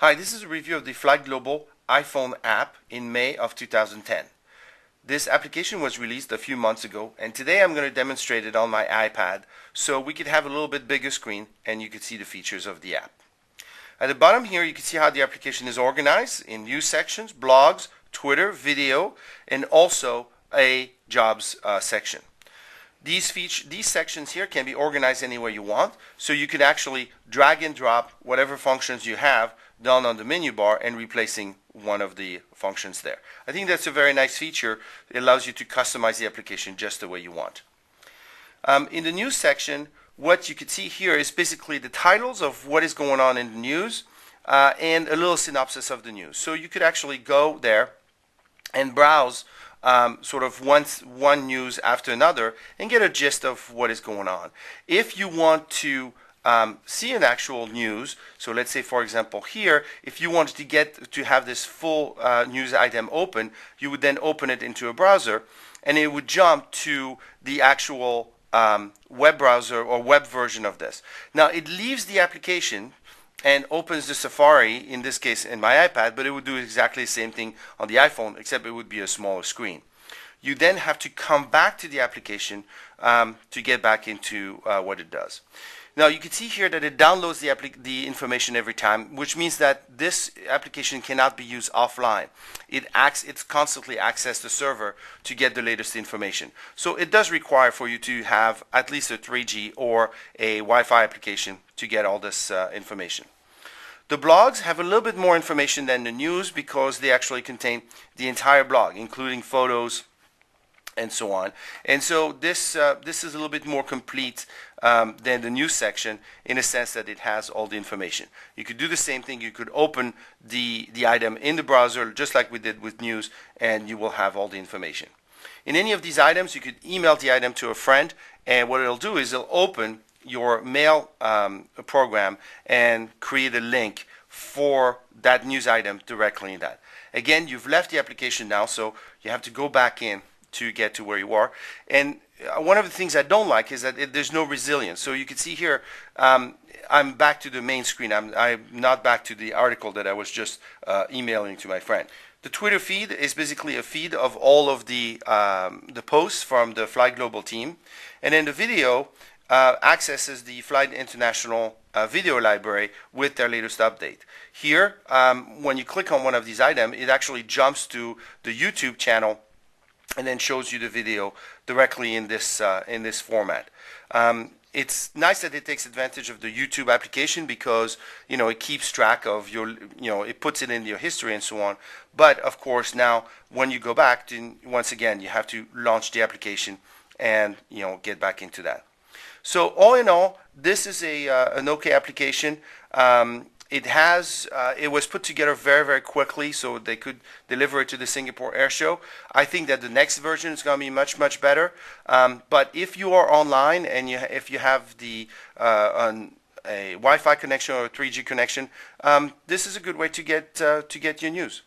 Hi, this is a review of the FlightGlobal iPhone app in May of 2010. This application was released a few months ago, and today I'm going to demonstrate it on my iPad so we could have a little bit bigger screen and you could see the features of the app. At the bottom here you can see how the application is organized in news sections, blogs, Twitter, video, and also a jobs section. These sections here can be organized any way you want, so you can actually drag and drop whatever functions you have down on the menu bar and replacing one of the functions there. I think that's a very nice feature. It allows you to customize the application just the way you want. In the news section, what you can see here is basically the titles of what is going on in the news and a little synopsis of the news. So you could actually go there and browse sort of one news after another and get a gist of what is going on. If you want to see an actual news, so let's say for example here, if you wanted to have this full news item open, you would then open it into a browser and it would jump to the actual web browser or web version of this. Now it leaves the application and opens the Safari, in this case in my iPad, but it would do exactly the same thing on the iPhone, except it would be a smaller screen. You then have to come back to the application to get back into what it does. Now you can see here that it downloads the information every time, which means that this application cannot be used offline. It's constantly access the server to get the latest information. So it does require for you to have at least a 3G or a Wi-Fi application to get all this information. The blogs have a little bit more information than the news because they actually contain the entire blog, including photos and so on. And so this is a little bit more complete than the news section in a sense that it has all the information. You could do the same thing. You could open the item in the browser just like we did with news, and you will have all the information. In any of these items, you could email the item to a friend, and what it'll do is it'll open your mail program and create a link for that news item directly in that. Again, you've left the application now, so you have to go back in to get to where you are. And one of the things I don't like is that there's no resilience. So you can see here, I'm back to the main screen. I'm not back to the article that I was just emailing to my friend. The Twitter feed is basically a feed of all of the posts from the FlightGlobal team. And then the video accesses the Flight International video library with their latest update. Here, when you click on one of these items, it actually jumps to the YouTube channel and then shows you the video directly in this format. It's nice that it takes advantage of the YouTube application because it keeps track of your it puts it in your history and so on. But of course now when you go back, once again you have to launch the application and get back into that. So all in all, this is an okay application. It was put together very, very quickly so they could deliver it to the Singapore Air Show. I think that the next version is going to be much, much better. But if you are online and if you have a Wi-Fi connection or a 3G connection, this is a good way to get your news.